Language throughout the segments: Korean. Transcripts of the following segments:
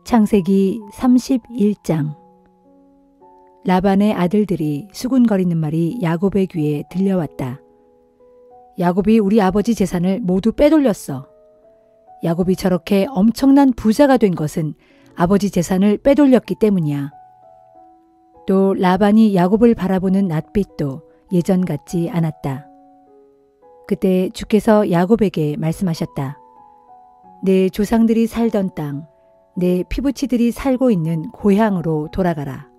창세기 31장. 라반의 아들들이 수군거리는 말이 야곱의 귀에 들려왔다. 야곱이 우리 아버지 재산을 모두 빼돌렸어. 야곱이 저렇게 엄청난 부자가 된 것은 아버지 재산을 빼돌렸기 때문이야. 또 라반이 야곱을 바라보는 낯빛도 예전 같지 않았다. 그때 주께서 야곱에게 말씀하셨다. 내 조상들이 살던 땅, 내 피부치들이 살고 있는 고향으로 돌아가라.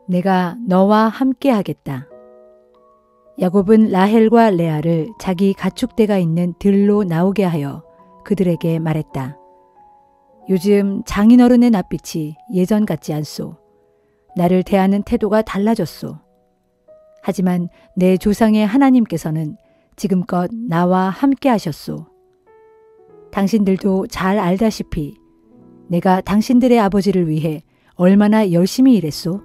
내가 너와 함께 하겠다. 야곱은 라헬과 레아를 자기 가축대가 있는 들로 나오게 하여 그들에게 말했다. 요즘 장인어른의 낯빛이 예전 같지 않소. 나를 대하는 태도가 달라졌소. 하지만 내 조상의 하나님께서는 지금껏 나와 함께 하셨소. 당신들도 잘 알다시피 내가 당신들의 아버지를 위해 얼마나 열심히 일했소.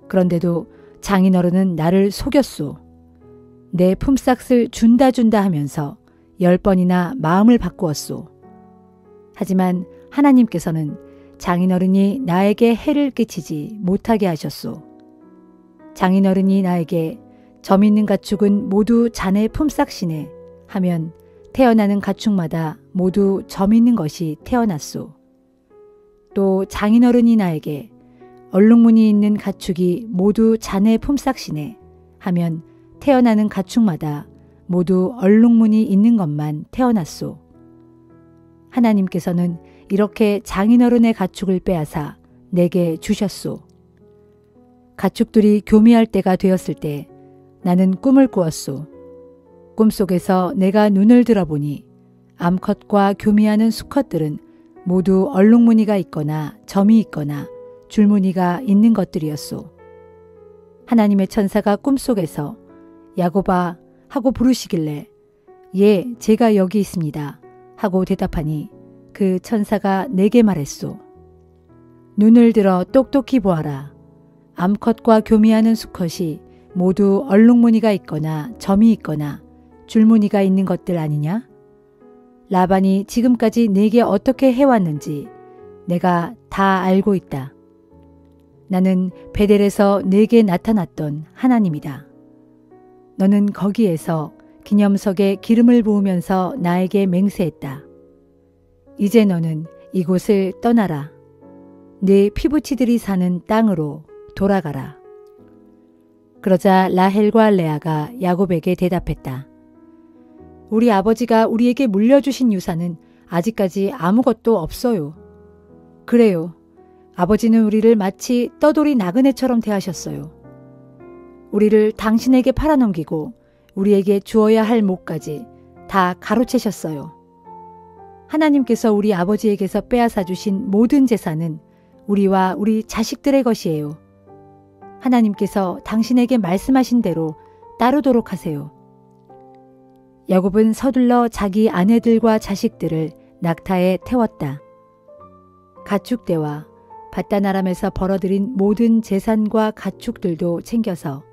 그런데도 장인어른은 나를 속였소. 내 품삯을 준다 하면서 10번이나 마음을 바꾸었소. 하지만 하나님께서는 장인어른이 나에게 해를 끼치지 못하게 하셨소. 장인어른이 나에게 점 있는 가축은 모두 자네 품삯이네 하면 태어나는 가축마다 모두 점 있는 것이 태어났소. 또 장인어른이 나에게 얼룩무늬 있는 가축이 모두 자네 품삯이네 하면 태어나는 가축마다 모두 얼룩무늬 있는 것만 태어났소. 하나님께서는 이렇게 장인어른의 가축을 빼앗아 내게 주셨소. 가축들이 교미할 때가 되었을 때 나는 꿈을 꾸었소. 꿈속에서 내가 눈을 들어보니 암컷과 교미하는 수컷들은 모두 얼룩무늬가 있거나 점이 있거나 줄무늬가 있는 것들이었소. 하나님의 천사가 꿈속에서 야곱아 하고 부르시길래 예, 제가 여기 있습니다 하고 대답하니 그 천사가 내게 말했소. 눈을 들어 똑똑히 보아라. 암컷과 교미하는 수컷이 모두 얼룩무늬가 있거나 점이 있거나 줄무늬가 있는 것들 아니냐? 라반이 지금까지 내게 어떻게 해왔는지 내가 다 알고 있다. 나는 베델에서 내게 나타났던 하나님이다. 너는 거기에서 기념석에 기름을 부으면서 나에게 맹세했다. 이제 너는 이곳을 떠나라. 네 피부치들이 사는 땅으로 돌아가라. 그러자 라헬과 레아가 야곱에게 대답했다. 우리 아버지가 우리에게 물려주신 유산은 아직까지 아무것도 없어요. 그래요. 아버지는 우리를 마치 떠돌이 나그네처럼 대하셨어요. 우리를 당신에게 팔아넘기고 우리에게 주어야 할 몫까지 다 가로채셨어요. 하나님께서 우리 아버지에게서 빼앗아 주신 모든 재산은 우리와 우리 자식들의 것이에요. 하나님께서 당신에게 말씀하신 대로 따르도록 하세요. 야곱은 서둘러 자기 아내들과 자식들을 낙타에 태웠다. 가축대와 밧단아람에서 벌어들인 모든 재산과 가축들도 챙겨서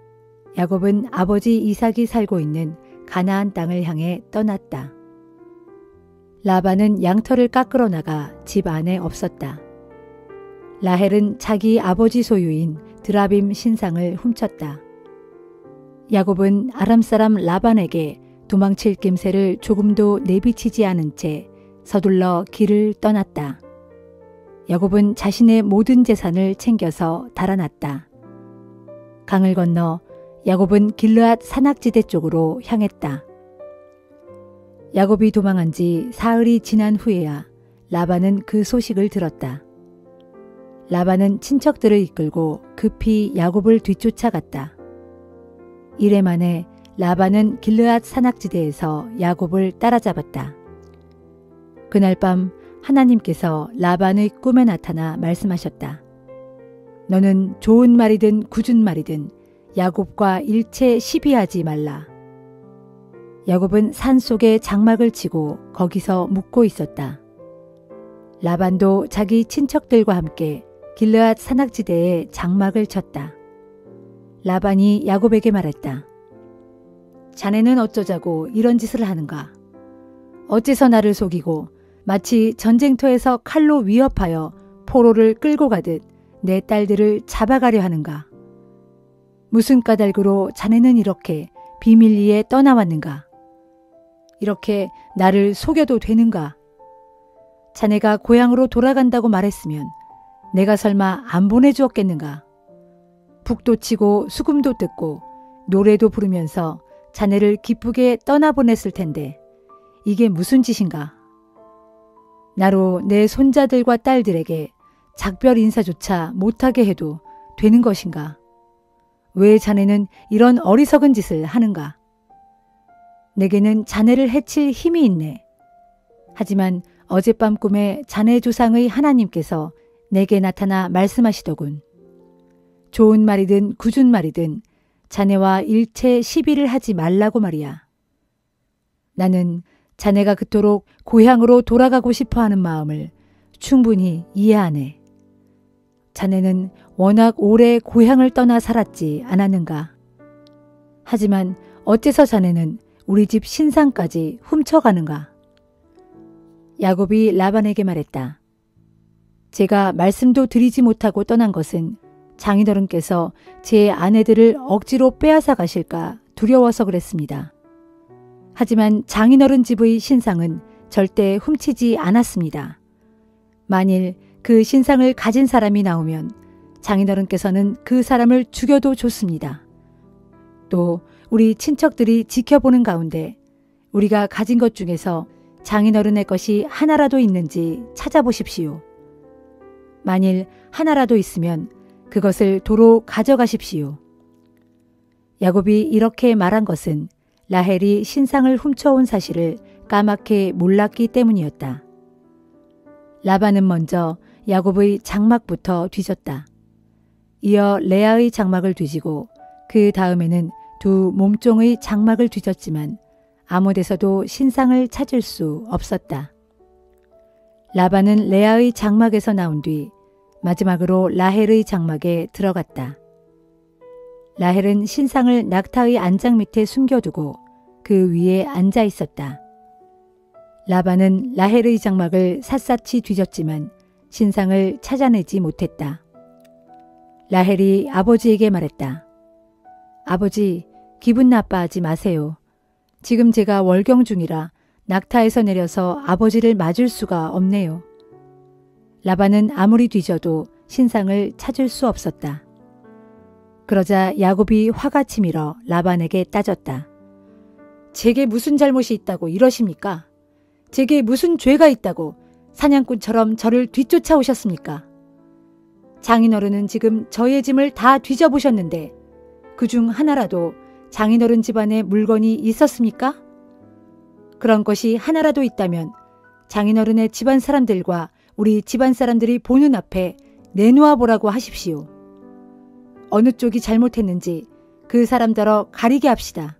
야곱은 아버지 이삭이 살고 있는 가나안 땅을 향해 떠났다. 라반은 양털을 깎으러 나가 집 안에 없었다. 라헬은 자기 아버지 소유인 드라빔 신상을 훔쳤다. 야곱은 아람 사람 라반에게 도망칠 낌새를 조금도 내비치지 않은 채 서둘러 길을 떠났다. 야곱은 자신의 모든 재산을 챙겨서 달아났다. 강을 건너 야곱은 길르앗 산악지대 쪽으로 향했다. 야곱이 도망한 지 사흘이 지난 후에야 라반은 그 소식을 들었다. 라반은 친척들을 이끌고 급히 야곱을 뒤쫓아갔다. 이래 만에 라반은 길르앗 산악지대에서 야곱을 따라잡았다. 그날 밤 하나님께서 라반의 꿈에 나타나 말씀하셨다. 너는 좋은 말이든 굳은 말이든 야곱과 일체 시비하지 말라. 야곱은 산 속에 장막을 치고 거기서 묵고 있었다. 라반도 자기 친척들과 함께 길르앗 산악지대에 장막을 쳤다. 라반이 야곱에게 말했다. 자네는 어쩌자고 이런 짓을 하는가? 어째서 나를 속이고 마치 전쟁터에서 칼로 위협하여 포로를 끌고 가듯 내 딸들을 잡아가려 하는가? 무슨 까닭으로 자네는 이렇게 비밀리에 떠나왔는가? 이렇게 나를 속여도 되는가? 자네가 고향으로 돌아간다고 말했으면 내가 설마 안 보내주었겠는가? 북도 치고 수금도 뜯고 노래도 부르면서 자네를 기쁘게 떠나보냈을 텐데 이게 무슨 짓인가? 나로 내 손자들과 딸들에게 작별 인사조차 못하게 해도 되는 것인가? 왜 자네는 이런 어리석은 짓을 하는가? 내게는 자네를 해칠 힘이 있네. 하지만 어젯밤 꿈에 자네 조상의 하나님께서 내게 나타나 말씀하시더군. 좋은 말이든 굳은 말이든 자네와 일체 시비를 하지 말라고 말이야. 나는 자네가 그토록 고향으로 돌아가고 싶어하는 마음을 충분히 이해하네. 자네는 워낙 오래 고향을 떠나 살았지 않았는가? 하지만 어째서 자네는 우리 집 신상까지 훔쳐가는가? 야곱이 라반에게 말했다. 제가 말씀도 드리지 못하고 떠난 것은 장인어른께서 제 아내들을 억지로 빼앗아 가실까 두려워서 그랬습니다. 하지만 장인어른 집의 신상은 절대 훔치지 않았습니다. 만일 그 신상을 가진 사람이 나오면 장인어른께서는 그 사람을 죽여도 좋습니다. 또 우리 친척들이 지켜보는 가운데 우리가 가진 것 중에서 장인어른의 것이 하나라도 있는지 찾아보십시오. 만일 하나라도 있으면 그것을 도로 가져가십시오. 야곱이 이렇게 말한 것은 라헬이 신상을 훔쳐온 사실을 까맣게 몰랐기 때문이었다. 라반은 먼저 야곱의 장막부터 뒤졌다. 이어 레아의 장막을 뒤지고 그 다음에는 두 몸종의 장막을 뒤졌지만 아무 데서도 신상을 찾을 수 없었다. 라반은 레아의 장막에서 나온 뒤 마지막으로 라헬의 장막에 들어갔다. 라헬은 신상을 낙타의 안장 밑에 숨겨두고 그 위에 앉아 있었다. 라반은 라헬의 장막을 샅샅이 뒤졌지만 신상을 찾아내지 못했다. 라헬이 아버지에게 말했다. 아버지, 기분 나빠하지 마세요. 지금 제가 월경 중이라 낙타에서 내려서 아버지를 맞을 수가 없네요. 라반은 아무리 뒤져도 신상을 찾을 수 없었다. 그러자 야곱이 화가 치밀어 라반에게 따졌다. 제게 무슨 잘못이 있다고 이러십니까? 제게 무슨 죄가 있다고 사냥꾼처럼 저를 뒤쫓아오셨습니까? 장인어른은 지금 저의 짐을 다 뒤져보셨는데 그중 하나라도 장인어른 집안에 물건이 있었습니까? 그런 것이 하나라도 있다면 장인어른의 집안 사람들과 우리 집안 사람들이 보는 앞에 내놓아 보라고 하십시오. 어느 쪽이 잘못했는지 그 사람더러 가리게 합시다.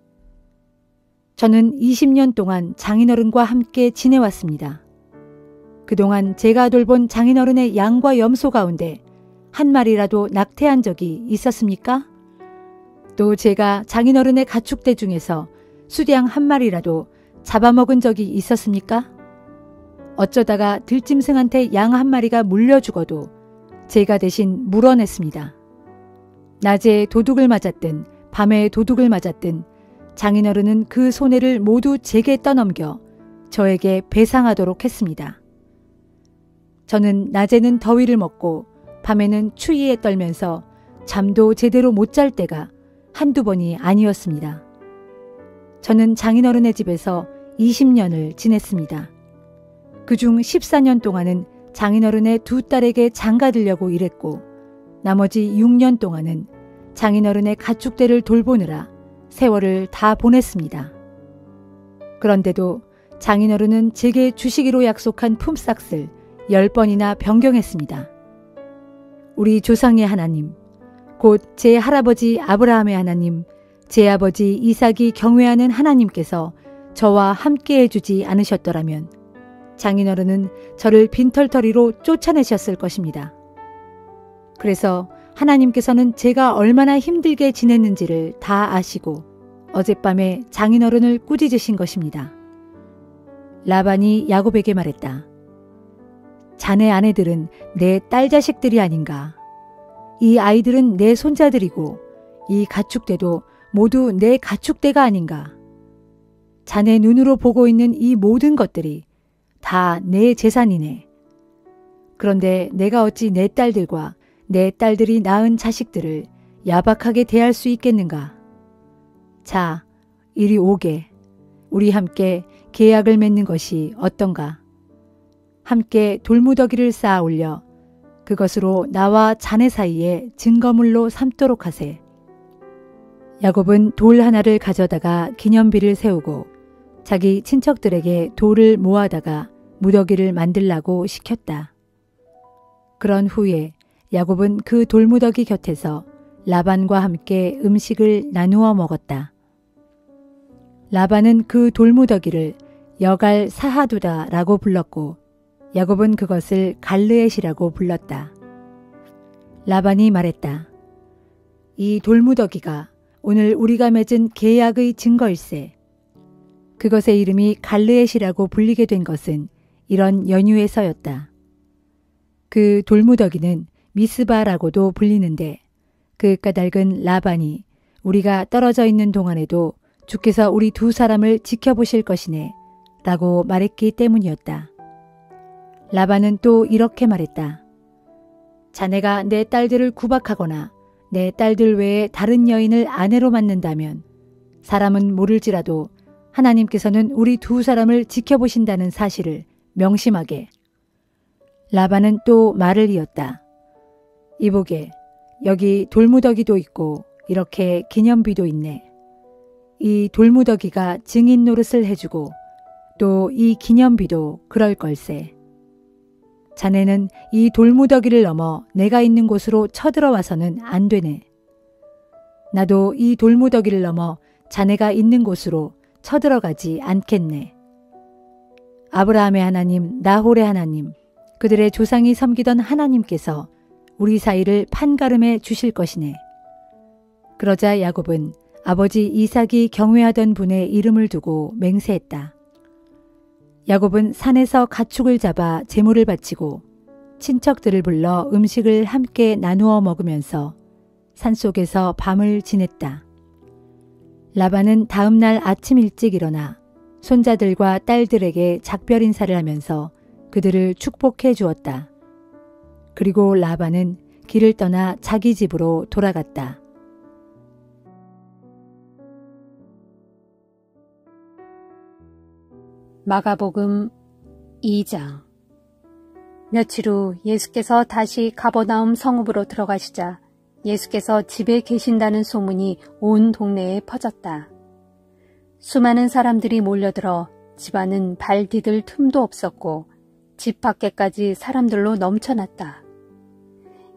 저는 20년 동안 장인어른과 함께 지내왔습니다. 그동안 제가 돌본 장인어른의 양과 염소 가운데 한 마리라도 낙태한 적이 있었습니까? 또 제가 장인어른의 가축대 중에서 수량 한 마리라도 잡아먹은 적이 있었습니까? 어쩌다가 들짐승한테 양 한 마리가 물려 죽어도 제가 대신 물어냈습니다. 낮에 도둑을 맞았든 밤에 도둑을 맞았든 장인어른은 그 손해를 모두 제게 떠넘겨 저에게 배상하도록 했습니다. 저는 낮에는 더위를 먹고 밤에는 추위에 떨면서 잠도 제대로 못 잘 때가 한두 번이 아니었습니다. 저는 장인어른의 집에서 20년을 지냈습니다. 그중 14년 동안은 장인어른의 두 딸에게 장가들려고 일했고 나머지 6년 동안은 장인어른의 가축대를 돌보느라 세월을 다 보냈습니다. 그런데도 장인어른은 제게 주시기로 약속한 품삯을 10번이나 변경했습니다. 우리 조상의 하나님, 곧 제 할아버지 아브라함의 하나님, 제 아버지 이삭이 경외하는 하나님께서 저와 함께 해주지 않으셨더라면 장인어른은 저를 빈털터리로 쫓아내셨을 것입니다. 그래서 하나님께서는 제가 얼마나 힘들게 지냈는지를 다 아시고 어젯밤에 장인어른을 꾸짖으신 것입니다. 라반이 야곱에게 말했다. 자네 아내들은 내 딸 자식들이 아닌가. 이 아이들은 내 손자들이고 이 가축대도 모두 내 가축대가 아닌가. 자네 눈으로 보고 있는 이 모든 것들이 다 내 재산이네. 그런데 내가 어찌 내 딸들과 내 딸들이 낳은 자식들을 야박하게 대할 수 있겠는가. 자, 이리 오게. 우리 함께 계약을 맺는 것이 어떤가. 함께 돌무더기를 쌓아 올려 그것으로 나와 자네 사이에 증거물로 삼도록 하세. 야곱은 돌 하나를 가져다가 기념비를 세우고 자기 친척들에게 돌을 모아다가 무더기를 만들라고 시켰다. 그런 후에 야곱은 그 돌무더기 곁에서 라반과 함께 음식을 나누어 먹었다. 라반은 그 돌무더기를 여갈 사하두다라고 불렀고 야곱은 그것을 갈르엣이라고 불렀다. 라반이 말했다. 이 돌무더기가 오늘 우리가 맺은 계약의 증거일세. 그것의 이름이 갈르엣이라고 불리게 된 것은 이런 연유에서였다. 그 돌무더기는 미스바라고도 불리는데 그 까닭은 라반이 우리가 떨어져 있는 동안에도 주께서 우리 두 사람을 지켜보실 것이네 라고 말했기 때문이었다. 라반은 또 이렇게 말했다. 자네가 내 딸들을 구박하거나 내 딸들 외에 다른 여인을 아내로 맞는다면 사람은 모를지라도 하나님께서는 우리 두 사람을 지켜보신다는 사실을 명심하게. 라반은 또 말을 이었다. 이보게, 여기 돌무더기도 있고 이렇게 기념비도 있네. 이 돌무더기가 증인 노릇을 해주고 또 이 기념비도 그럴 걸세. 자네는 이 돌무더기를 넘어 내가 있는 곳으로 쳐들어와서는 안 되네. 나도 이 돌무더기를 넘어 자네가 있는 곳으로 쳐들어가지 않겠네. 아브라함의 하나님, 나홀의 하나님, 그들의 조상이 섬기던 하나님께서 우리 사이를 판가름해 주실 것이네. 그러자 야곱은 아버지 이삭이 경외하던 분의 이름을 두고 맹세했다. 야곱은 산에서 가축을 잡아 제물을 바치고 친척들을 불러 음식을 함께 나누어 먹으면서 산속에서 밤을 지냈다. 라반은 다음 날 아침 일찍 일어나 손자들과 딸들에게 작별 인사를 하면서 그들을 축복해 주었다. 그리고 라반은 길을 떠나 자기 집으로 돌아갔다. 마가복음 2장. 며칠 후 예수께서 다시 가버나움 성읍으로 들어가시자 예수께서 집에 계신다는 소문이 온 동네에 퍼졌다. 수많은 사람들이 몰려들어 집 안은 발 디딜 틈도 없었고 집 밖에까지 사람들로 넘쳐났다.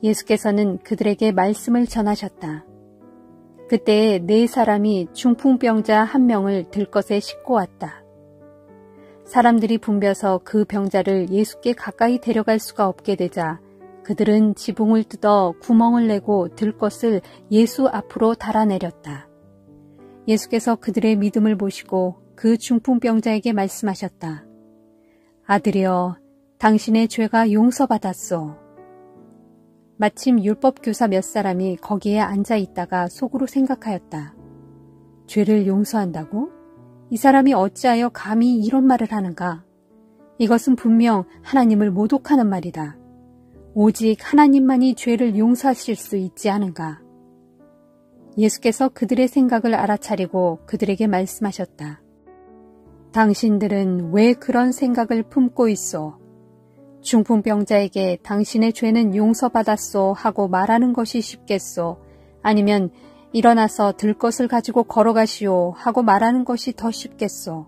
예수께서는 그들에게 말씀을 전하셨다. 그때에 4사람이 중풍병자 1명을 들것에 싣고 왔다. 사람들이 붐벼서 그 병자를 예수께 가까이 데려갈 수가 없게 되자 그들은 지붕을 뜯어 구멍을 내고 들것을 예수 앞으로 달아내렸다. 예수께서 그들의 믿음을 보시고 그 중풍병자에게 말씀하셨다. 아들이여, 당신의 죄가 용서받았소. 마침 율법교사 몇 사람이 거기에 앉아 있다가 속으로 생각하였다. 죄를 용서한다고? 이 사람이 어찌하여 감히 이런 말을 하는가? 이것은 분명 하나님을 모독하는 말이다. 오직 하나님만이 죄를 용서하실 수 있지 않은가? 예수께서 그들의 생각을 알아차리고 그들에게 말씀하셨다. 당신들은 왜 그런 생각을 품고 있소? 중풍병자에게 당신의 죄는 용서받았소 하고 말하는 것이 쉽겠소? 아니면 일어나서 들것을 가지고 걸어가시오 하고 말하는 것이 더 쉽겠소?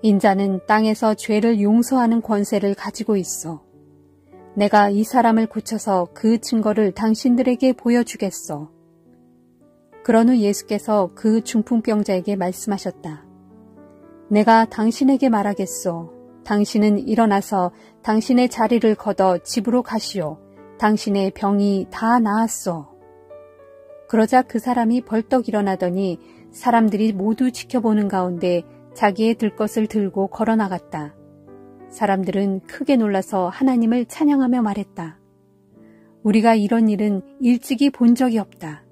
인자는 땅에서 죄를 용서하는 권세를 가지고 있어. 내가 이 사람을 고쳐서 그 증거를 당신들에게 보여주겠소. 그런 후 예수께서 그 중풍병자에게 말씀하셨다. 내가 당신에게 말하겠소. 당신은 일어나서 당신의 자리를 걷어 집으로 가시오. 당신의 병이 다 나았소. 그러자 그 사람이 벌떡 일어나더니 사람들이 모두 지켜보는 가운데 자기의 들것을 들고 걸어나갔다. 사람들은 크게 놀라서 하나님을 찬양하며 말했다. 우리가 이런 일은 일찍이 본 적이 없다.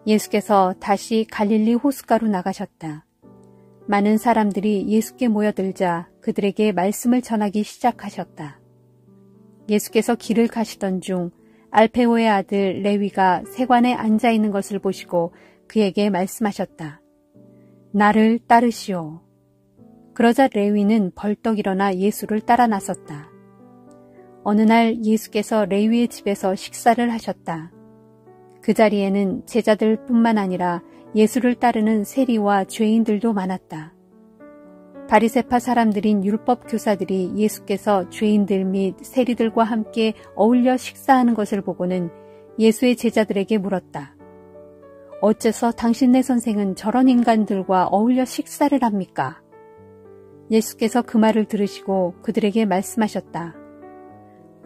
예수께서 다시 갈릴리 호숫가로 나가셨다. 많은 사람들이 예수께 모여들자 그들에게 말씀을 전하기 시작하셨다. 예수께서 길을 가시던 중 알페오의 아들 레위가 세관에 앉아 있는 것을 보시고 그에게 말씀하셨다. 나를 따르시오. 그러자 레위는 벌떡 일어나 예수를 따라 나섰다. 어느 날 예수께서 레위의 집에서 식사를 하셨다. 그 자리에는 제자들뿐만 아니라 예수를 따르는 세리와 죄인들도 많았다. 바리새파 사람들인 율법 교사들이 예수께서 죄인들 및 세리들과 함께 어울려 식사하는 것을 보고는 예수의 제자들에게 물었다. 어째서 당신네 선생은 저런 인간들과 어울려 식사를 합니까? 예수께서 그 말을 들으시고 그들에게 말씀하셨다.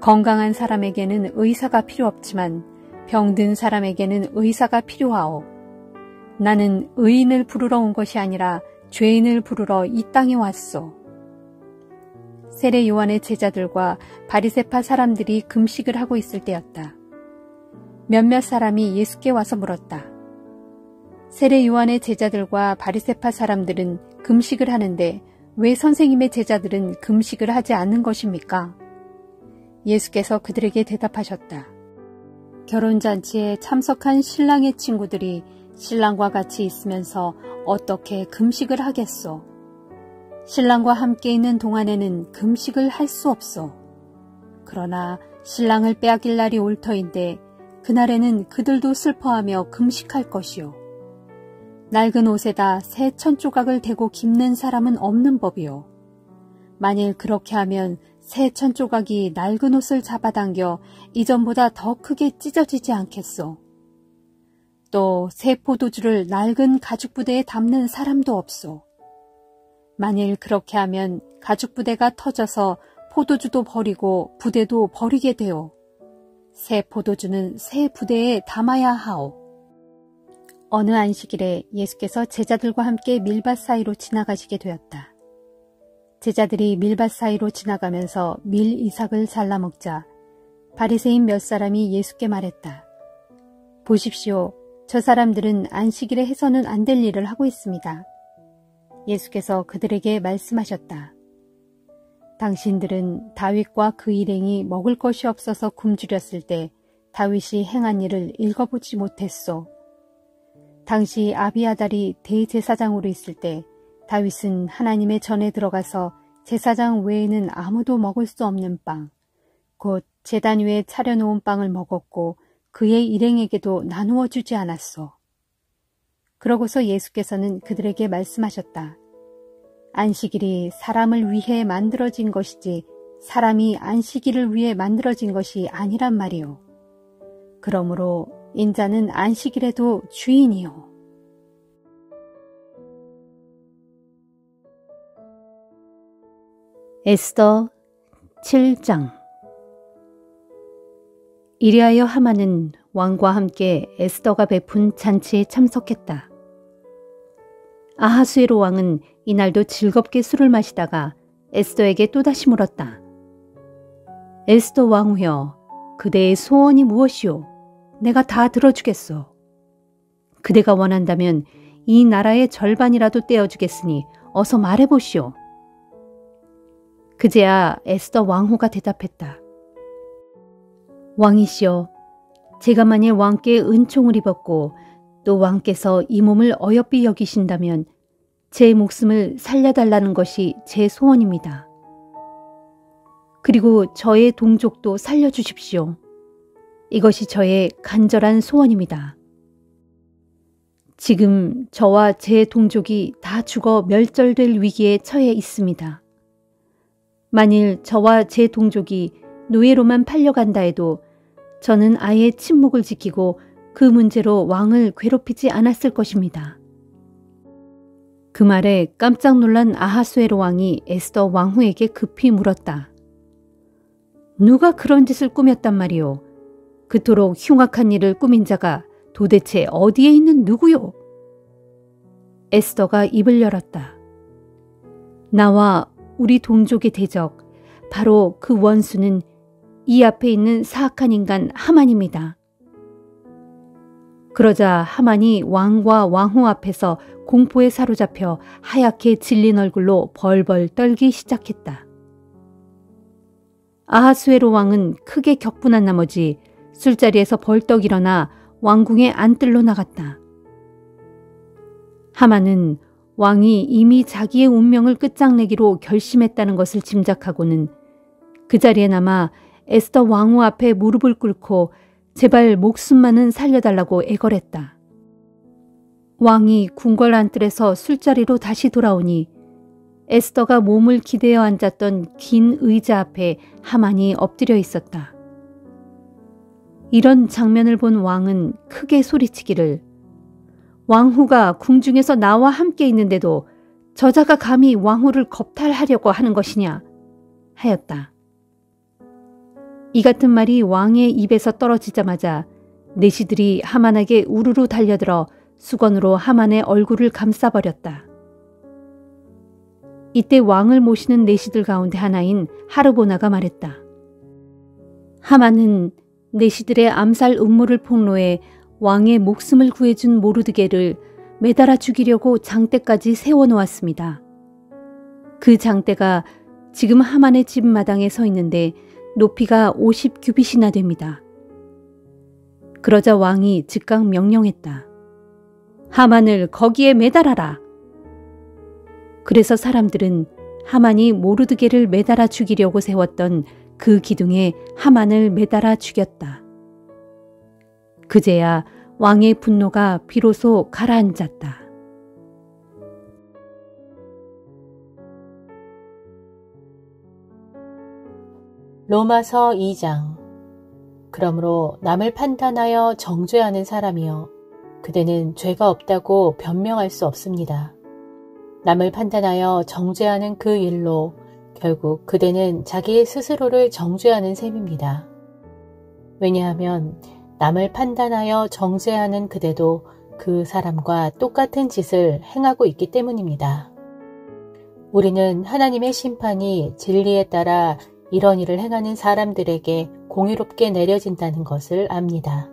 건강한 사람에게는 의사가 필요 없지만 병든 사람에게는 의사가 필요하오. 나는 의인을 부르러 온 것이 아니라 죄인을 부르러 이 땅에 왔소. 세례 요한의 제자들과 바리새파 사람들이 금식을 하고 있을 때였다. 몇몇 사람이 예수께 와서 물었다. 세례 요한의 제자들과 바리새파 사람들은 금식을 하는데 왜 선생님의 제자들은 금식을 하지 않는 것입니까? 예수께서 그들에게 대답하셨다. 결혼잔치에 참석한 신랑의 친구들이 신랑과 같이 있으면서 어떻게 금식을 하겠소? 신랑과 함께 있는 동안에는 금식을 할 수 없소. 그러나 신랑을 빼앗길 날이 올 터인데 그날에는 그들도 슬퍼하며 금식할 것이요. 낡은 옷에다 새 천조각을 대고 깁는 사람은 없는 법이요. 만일 그렇게 하면 새 천조각이 낡은 옷을 잡아당겨 이전보다 더 크게 찢어지지 않겠소. 또 새 포도주를 낡은 가죽 부대에 담는 사람도 없소. 만일 그렇게 하면 가죽 부대가 터져서 포도주도 버리고 부대도 버리게 되오. 새 포도주는 새 부대에 담아야 하오. 어느 안식일에 예수께서 제자들과 함께 밀밭 사이로 지나가시게 되었다. 제자들이 밀밭 사이로 지나가면서 밀 이삭을 잘라 먹자 바리새인 몇 사람이 예수께 말했다. 보십시오. 저 사람들은 안식일에 해서는 안 될 일을 하고 있습니다. 예수께서 그들에게 말씀하셨다. 당신들은 다윗과 그 일행이 먹을 것이 없어서 굶주렸을 때 다윗이 행한 일을 읽어보지 못했소. 당시 아비아달이 대제사장으로 있을 때 다윗은 하나님의 전에 들어가서 제사장 외에는 아무도 먹을 수 없는 빵, 곧 제단 위에 차려놓은 빵을 먹었고 그의 일행에게도 나누어 주지 않았소. 그러고서 예수께서는 그들에게 말씀하셨다. 안식일이 사람을 위해 만들어진 것이지 사람이 안식일을 위해 만들어진 것이 아니란 말이오. 그러므로 인자는 안식일에도 주인이요. 에스더 7장. 이리하여 하만은 왕과 함께 에스더가 베푼 잔치에 참석했다. 아하수에로 왕은 이날도 즐겁게 술을 마시다가 에스더에게 또다시 물었다. 에스더 왕후여, 그대의 소원이 무엇이오? 내가 다 들어주겠소. 그대가 원한다면 이 나라의 절반이라도 떼어주겠으니 어서 말해보시오. 그제야 에스더 왕후가 대답했다. 왕이시여, 제가 만일 왕께 은총을 입었고 또 왕께서 이 몸을 어여삐 여기신다면 제 목숨을 살려달라는 것이 제 소원입니다. 그리고 저의 동족도 살려주십시오. 이것이 저의 간절한 소원입니다. 지금 저와 제 동족이 다 죽어 멸절될 위기에 처해 있습니다. 만일 저와 제 동족이 노예로만 팔려간다 해도 저는 아예 침묵을 지키고 그 문제로 왕을 괴롭히지 않았을 것입니다. 그 말에 깜짝 놀란 아하수에로 왕이 에스더 왕후에게 급히 물었다. 누가 그런 짓을 꾸몄단 말이오? 그토록 흉악한 일을 꾸민 자가 도대체 어디에 있는 누구요? 에스더가 입을 열었다. 나와 우리 동족의 대적, 바로 그 원수는 이 앞에 있는 사악한 인간 하만입니다. 그러자 하만이 왕과 왕후 앞에서 공포에 사로잡혀 하얗게 질린 얼굴로 벌벌 떨기 시작했다. 아하수에로 왕은 크게 격분한 나머지 술자리에서 벌떡 일어나 왕궁의 안뜰로 나갔다. 하만은 왕이 이미 자기의 운명을 끝장내기로 결심했다는 것을 짐작하고는 그 자리에 남아 에스더 왕후 앞에 무릎을 꿇고 제발 목숨만은 살려달라고 애걸했다. 왕이 궁궐 안뜰에서 술자리로 다시 돌아오니 에스더가 몸을 기대어 앉았던 긴 의자 앞에 하만이 엎드려 있었다. 이런 장면을 본 왕은 크게 소리치기를 왕후가 궁중에서 나와 함께 있는데도 저자가 감히 왕후를 겁탈하려고 하는 것이냐 하였다. 이 같은 말이 왕의 입에서 떨어지자마자 내시들이 하만에게 우르르 달려들어 수건으로 하만의 얼굴을 감싸버렸다. 이때 왕을 모시는 내시들 가운데 하나인 하르보나가 말했다. 하만은 내시들의 암살 음모를 폭로해 왕의 목숨을 구해준 모르드게를 매달아 죽이려고 장대까지 세워놓았습니다. 그 장대가 지금 하만의 집 마당에 서 있는데 높이가 50규빗이나 됩니다. 그러자 왕이 즉각 명령했다. 하만을 거기에 매달아라. 그래서 사람들은 하만이 모르드게를 매달아 죽이려고 세웠던 그 기둥에 하만을 매달아 죽였다. 그제야 왕의 분노가 비로소 가라앉았다. 로마서 2장. 그러므로 남을 판단하여 정죄하는 사람이여 그대는 죄가 없다고 변명할 수 없습니다. 남을 판단하여 정죄하는 그 일로 결국 그대는 자기 스스로를 정죄하는 셈입니다. 왜냐하면 남을 판단하여 정죄하는 그대도 그 사람과 똑같은 짓을 행하고 있기 때문입니다. 우리는 하나님의 심판이 진리에 따라 이런 일을 행하는 사람들에게 공의롭게 내려진다는 것을 압니다.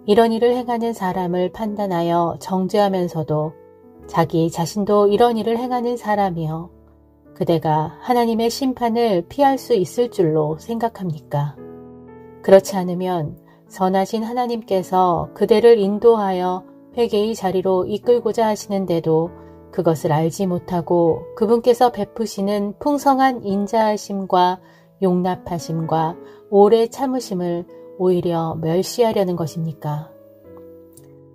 이런 일을 행하는 사람을 판단하여 정죄하면서도 자기 자신도 이런 일을 행하는 사람이여 그대가 하나님의 심판을 피할 수 있을 줄로 생각합니까? 그렇지 않으면 선하신 하나님께서 그대를 인도하여 회개의 자리로 이끌고자 하시는데도 그것을 알지 못하고 그분께서 베푸시는 풍성한 인자하심과 용납하심과 오래 참으심을 오히려 멸시하려는 것입니까?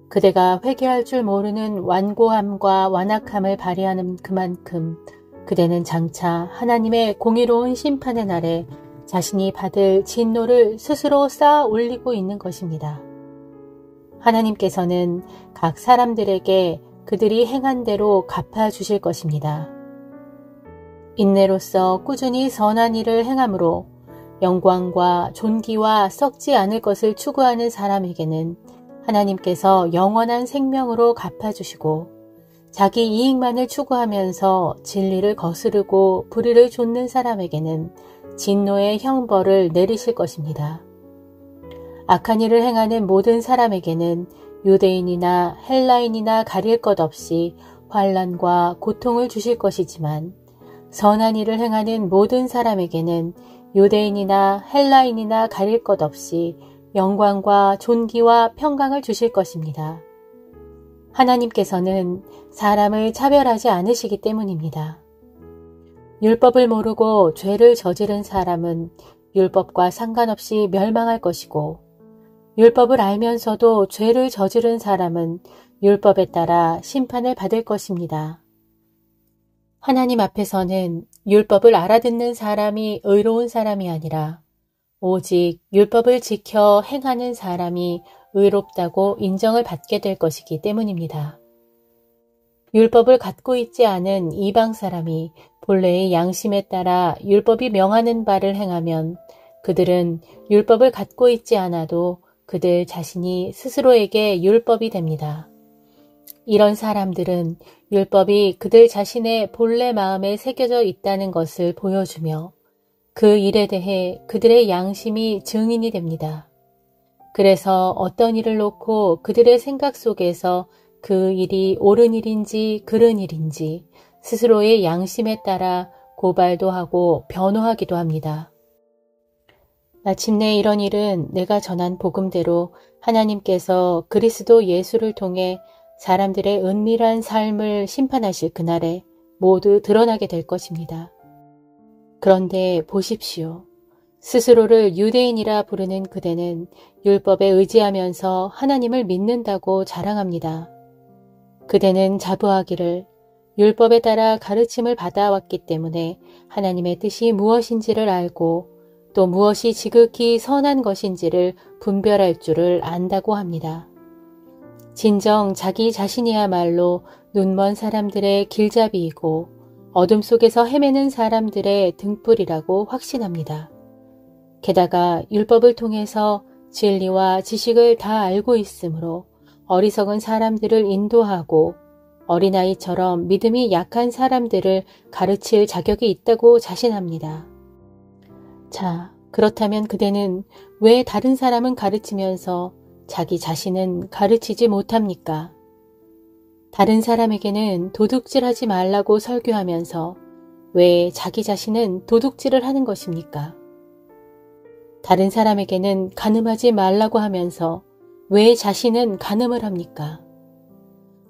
그대가 회개할 줄 모르는 완고함과 완악함을 발휘하는 그만큼 그대는 장차 하나님의 공의로운 심판의 날에 자신이 받을 진노를 스스로 쌓아 올리고 있는 것입니다. 하나님께서는 각 사람들에게 그들이 행한 대로 갚아주실 것입니다. 인내로서 꾸준히 선한 일을 행함으로 영광과 존귀와 썩지 않을 것을 추구하는 사람에게는 하나님께서 영원한 생명으로 갚아주시고 자기 이익만을 추구하면서 진리를 거스르고 불의를 좇는 사람에게는 진노의 형벌을 내리실 것입니다. 악한 일을 행하는 모든 사람에게는 유대인이나 헬라인이나 가릴 것 없이 환난과 고통을 주실 것이지만 선한 일을 행하는 모든 사람에게는 유대인이나 헬라인이나 가릴 것 없이 영광과 존귀와 평강을 주실 것입니다. 하나님께서는 사람을 차별하지 않으시기 때문입니다. 율법을 모르고 죄를 저지른 사람은 율법과 상관없이 멸망할 것이고 율법을 알면서도 죄를 저지른 사람은 율법에 따라 심판을 받을 것입니다. 하나님 앞에서는 율법을 알아듣는 사람이 의로운 사람이 아니라 오직 율법을 지켜 행하는 사람이 의롭다고 인정을 받게 될 것이기 때문입니다. 율법을 갖고 있지 않은 이방 사람이 본래의 양심에 따라 율법이 명하는 바를 행하면 그들은 율법을 갖고 있지 않아도 그들 자신이 스스로에게 율법이 됩니다. 이런 사람들은 율법이 그들 자신의 본래 마음에 새겨져 있다는 것을 보여주며 그 일에 대해 그들의 양심이 증인이 됩니다. 그래서 어떤 일을 놓고 그들의 생각 속에서 그 일이 옳은 일인지 그른 일인지 스스로의 양심에 따라 고발도 하고 변호하기도 합니다. 마침내 이런 일은 내가 전한 복음대로 하나님께서 그리스도 예수를 통해 사람들의 은밀한 삶을 심판하실 그날에 모두 드러나게 될 것입니다. 그런데 보십시오. 스스로를 유대인이라 부르는 그대는 율법에 의지하면서 하나님을 믿는다고 자랑합니다. 그대는 자부하기를 율법에 따라 가르침을 받아왔기 때문에 하나님의 뜻이 무엇인지를 알고 또 무엇이 지극히 선한 것인지를 분별할 줄을 안다고 합니다. 진정 자기 자신이야말로 눈먼 사람들의 길잡이이고 어둠 속에서 헤매는 사람들의 등불이라고 확신합니다. 게다가 율법을 통해서 진리와 지식을 다 알고 있으므로 어리석은 사람들을 인도하고 어린아이처럼 믿음이 약한 사람들을 가르칠 자격이 있다고 자신합니다. 자, 그렇다면 그대는 왜 다른 사람은 가르치면서 자기 자신은 가르치지 못합니까? 다른 사람에게는 도둑질하지 말라고 설교하면서 왜 자기 자신은 도둑질을 하는 것입니까? 다른 사람에게는 간음하지 말라고 하면서 왜 자신은 간음을 합니까?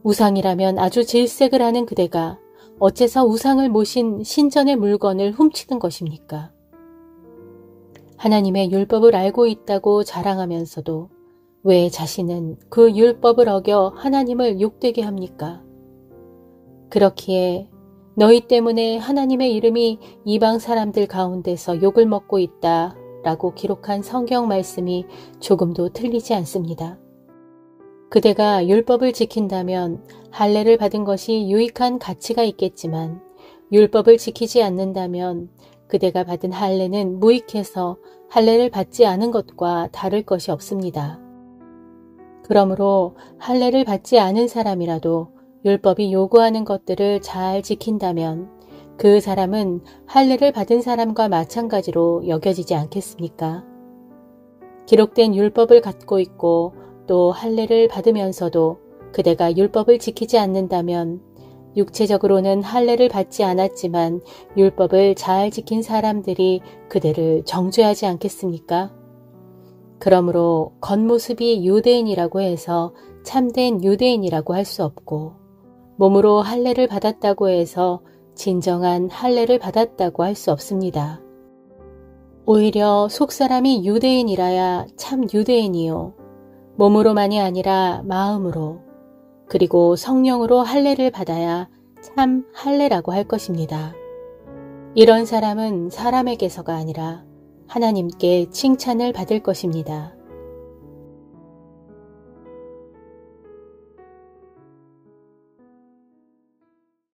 우상이라면 아주 질색을 하는 그대가 어째서 우상을 모신 신전의 물건을 훔치는 것입니까? 하나님의 율법을 알고 있다고 자랑하면서도 왜 자신은 그 율법을 어겨 하나님을 욕되게 합니까? 그렇기에 너희 때문에 하나님의 이름이 이방 사람들 가운데서 욕을 먹고 있다 라고 기록한 성경 말씀이 조금도 틀리지 않습니다. 그대가 율법을 지킨다면 할례를 받은 것이 유익한 가치가 있겠지만 율법을 지키지 않는다면 그대가 받은 할례는 무익해서 할례를 받지 않은 것과 다를 것이 없습니다. 그러므로 할례를 받지 않은 사람이라도 율법이 요구하는 것들을 잘 지킨다면 그 사람은 할례를 받은 사람과 마찬가지로 여겨지지 않겠습니까? 기록된 율법을 갖고 있고 또 할례를 받으면서도 그대가 율법을 지키지 않는다면 육체적으로는 할례를 받지 않았지만 율법을 잘 지킨 사람들이 그대를 정죄하지 않겠습니까? 그러므로 겉모습이 유대인이라고 해서 참된 유대인이라고 할 수 없고 몸으로 할례를 받았다고 해서 진정한 할례를 받았다고 할 수 없습니다. 오히려 속사람이 유대인이라야 참 유대인이요. 몸으로만이 아니라 마음으로 그리고 성령으로 할례를 받아야 참 할례라고 할 것입니다. 이런 사람은 사람에게서가 아니라 하나님께 칭찬을 받을 것입니다.